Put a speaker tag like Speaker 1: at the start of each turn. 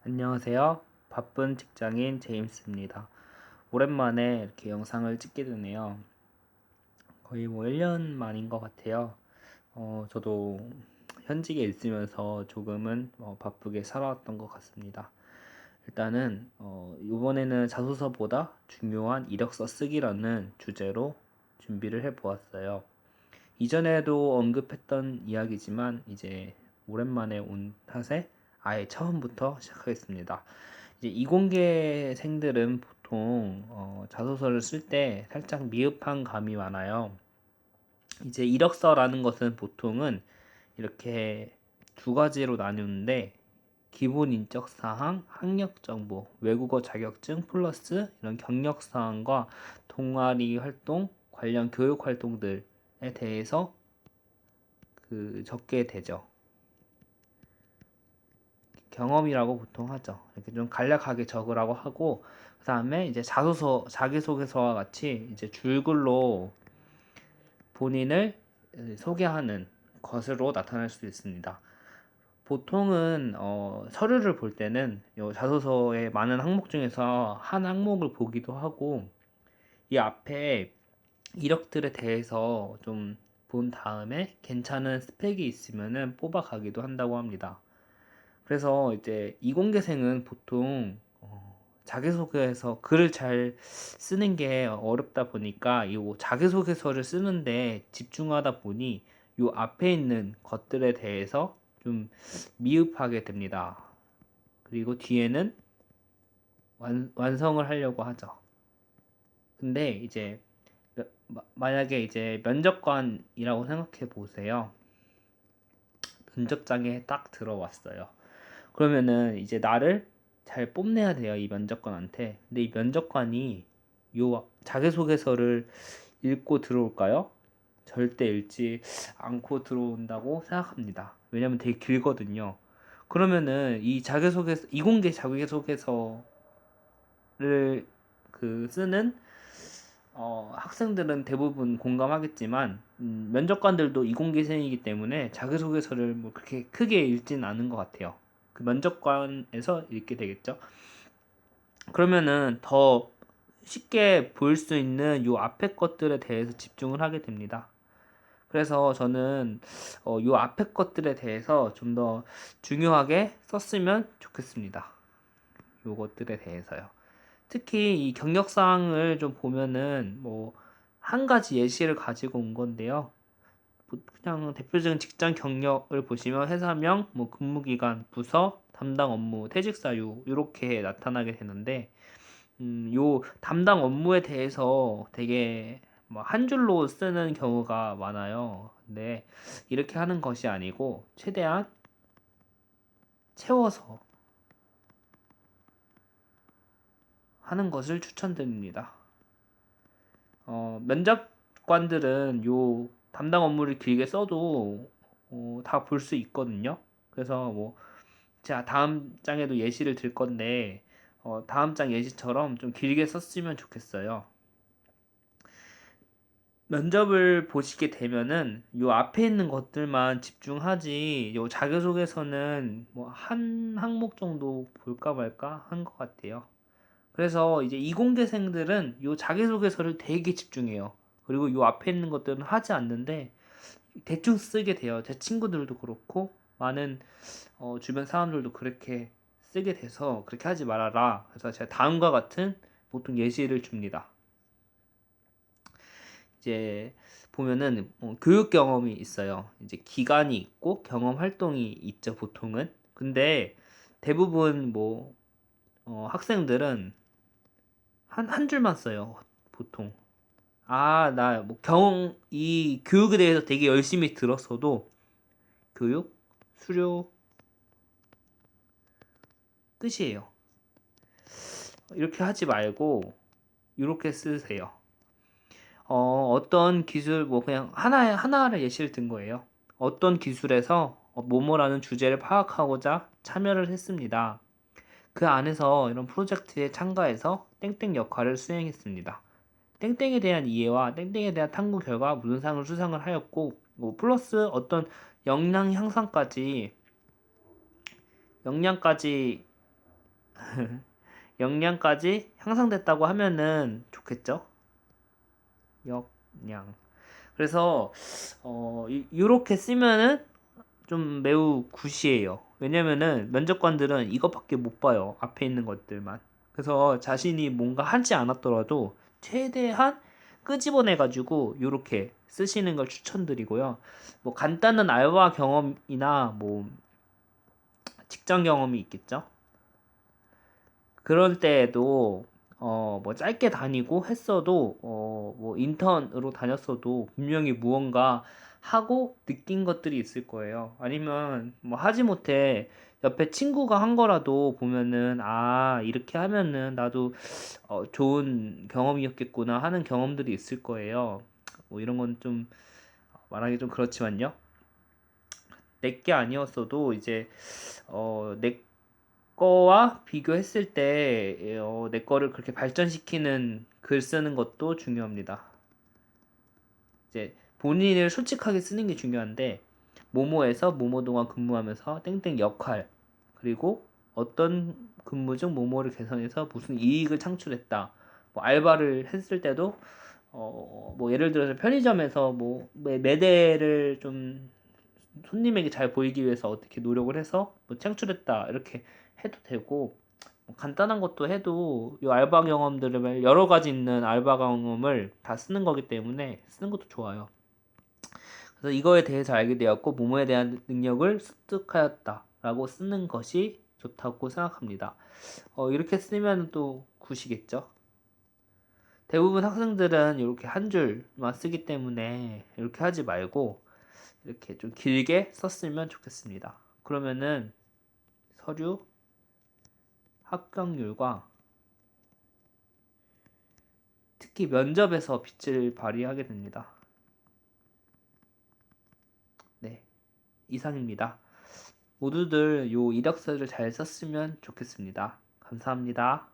Speaker 1: 안녕하세요. 바쁜 직장인 제임스입니다. 오랜만에 이렇게 영상을 찍게 되네요. 거의 1년 만인 것 같아요. 저도 현직에 있으면서 조금은 바쁘게 살아왔던 것 같습니다. 일단은 이번에는 자소서보다 중요한 이력서 쓰기라는 주제로 준비를 해보았어요. 이전에도 언급했던 이야기지만 이제 오랜만에 온 탓에 아예 처음부터 시작하겠습니다. 이제 이공계생들은 보통 자소서를 쓸 때 살짝 미흡한 감이 많아요. 이제 이력서라는 것은 보통은 이렇게 두 가지로 나누는데 기본 인적 사항, 학력 정보, 외국어 자격증 플러스 이런 경력 사항과 동아리 활동, 관련 교육 활동들에 대해서 적게 되죠. 경험이라고 보통 하죠. 이렇게 좀 간략하게 적으라고 하고, 그 다음에 이제 자소서, 자기소개서와 같이 이제 줄글로 본인을 소개하는 것으로 나타날 수 있습니다. 보통은 서류를 볼 때는 요 자소서의 많은 항목 중에서 한 항목을 보기도 하고, 이 앞에 이력들에 대해서 좀 본 다음에 괜찮은 스펙이 있으면은 뽑아가기도 한다고 합니다. 그래서 이제 이공계생은 보통 자기소개서 글을 잘 쓰는 게 어렵다 보니까 이 자기소개서를 쓰는데 집중하다 보니 이 앞에 있는 것들에 대해서 좀 미흡하게 됩니다. 그리고 뒤에는 완성을 하려고 하죠. 근데 이제 만약에 이제 면접관이라고 생각해 보세요. 면접장에 딱 들어왔어요. 그러면은 이제 나를 잘 뽐내야 돼요, 이 면접관한테. 근데 이 면접관이 요 자기소개서를 읽고 들어올까요? 절대 읽지 않고 들어온다고 생각합니다. 왜냐면 되게 길거든요. 그러면은 이 자기소개서, 이공계 자기소개서를 쓰는 학생들은 대부분 공감하겠지만 면접관들도 이공계생이기 때문에 자기소개서를 뭐 그렇게 크게 읽진 않은 것 같아요. 그 면접관에서 읽게 되겠죠. 그러면은 더 쉽게 보일 수 있는 요 앞에 것들에 대해서 집중을 하게 됩니다. 그래서 저는 요 앞에 것들에 대해서 좀 더 중요하게 썼으면 좋겠습니다. 요것들에 대해서요. 특히 이 경력 사항을 좀 보면은 뭐 한 가지 예시를 가지고 온 건데요. 그냥 대표적인 직장 경력을 보시면 회사명, 뭐 근무기간, 부서, 담당 업무, 퇴직 사유 이렇게 나타나게 되는데 요 담당 업무에 대해서 되게 뭐 한 줄로 쓰는 경우가 많아요. 근데 이렇게 하는 것이 아니고 최대한 채워서 하는 것을 추천드립니다. 면접관들은 요 담당 업무를 길게 써도 다 볼 수 있거든요. 그래서 뭐 제가 다음 장에도 예시를 들 건데 다음 장 예시처럼 좀 길게 썼으면 좋겠어요. 면접을 보시게 되면은 요 앞에 있는 것들만 집중하지 요 자기소개서는 뭐 한 항목 정도 볼까 말까 한 것 같아요. 그래서 이제 이공계생들은 요 자기소개서를 되게 집중해요. 그리고 요 앞에 있는 것들은 하지 않는데 대충 쓰게 돼요. 제 친구들도 그렇고 많은 주변 사람들도 그렇게 쓰게 돼서 그렇게 하지 말아라. 그래서 제가 다음과 같은 보통 예시를 줍니다. 이제 보면은 교육 경험이 있어요. 이제 기간이 있고 경험 활동이 있죠, 보통은. 근데 대부분 학생들은 한 줄만 써요, 보통. 나 뭐 이 교육에 대해서 되게 열심히 들었어도 교육, 수료 끝이에요. 이렇게 하지 말고 이렇게 쓰세요. 어떤 기술 뭐 그냥 하나를 예시를 든 거예요. 어떤 기술에서 뭐뭐라는 주제를 파악하고자 참여를 했습니다. 그 안에서 이런 프로젝트에 참가해서 땡땡 역할을 수행했습니다. 땡땡에 대한 이해와 땡땡에 대한 탐구 결과 무슨 상을 수상을 하였고 뭐 플러스 어떤 역량까지 역량까지 향상됐다고 하면은 좋겠죠? 역량. 그래서 이렇게 쓰면은 좀 매우 굿이에요. 왜냐면은 면접관들은 이것밖에 못 봐요. 앞에 있는 것들만. 그래서 자신이 뭔가 하지 않았더라도 최대한 끄집어내가지고 이렇게 쓰시는 걸 추천드리고요. 뭐 간단한 알바 경험이나 뭐 직장 경험이 있겠죠. 그럴 때에도 뭐 짧게 다니고 했어도 뭐 인턴으로 다녔어도 분명히 무언가 하고 느낀 것들이 있을 거예요. 아니면 뭐 하지 못해 옆에 친구가 한 거라도 보면은 아 이렇게 하면은 나도 좋은 경험이었겠구나 하는 경험들이 있을 거예요. 뭐 이런 건 좀 말하기 좀 그렇지만요. 내게 아니었어도 이제 내 거와 비교했을 때 내 거를 그렇게 발전시키는 글 쓰는 것도 중요합니다. 이제 본인을 솔직하게 쓰는 게 중요한데 모모에서 모모 동안 근무하면서 땡땡 역할 그리고 어떤 근무 중 모모를 개선해서 무슨 이익을 창출했다. 뭐 알바를 했을 때도 뭐 예를 들어서 편의점에서 뭐 매대를 좀 손님에게 잘 보이기 위해서 어떻게 노력을 해서 뭐 창출했다 이렇게 해도 되고 뭐 간단한 것도 해도 이 알바 경험들을 여러 가지 있는 알바 경험을 다 쓰는 거기 때문에 쓰는 것도 좋아요. 그래서 이거에 대해서 알게 되었고 모모에 대한 능력을 습득하였다라고 쓰는 것이 좋다고 생각합니다. 이렇게 쓰면 또 굿이겠죠. 대부분 학생들은 이렇게 한 줄만 쓰기 때문에 이렇게 하지 말고 이렇게 좀 길게 썼으면 좋겠습니다. 그러면은 서류 합격률과 특히 면접에서 빛을 발휘하게 됩니다. 네, 이상입니다. 모두들 요 이력서를 잘 썼으면 좋겠습니다. 감사합니다.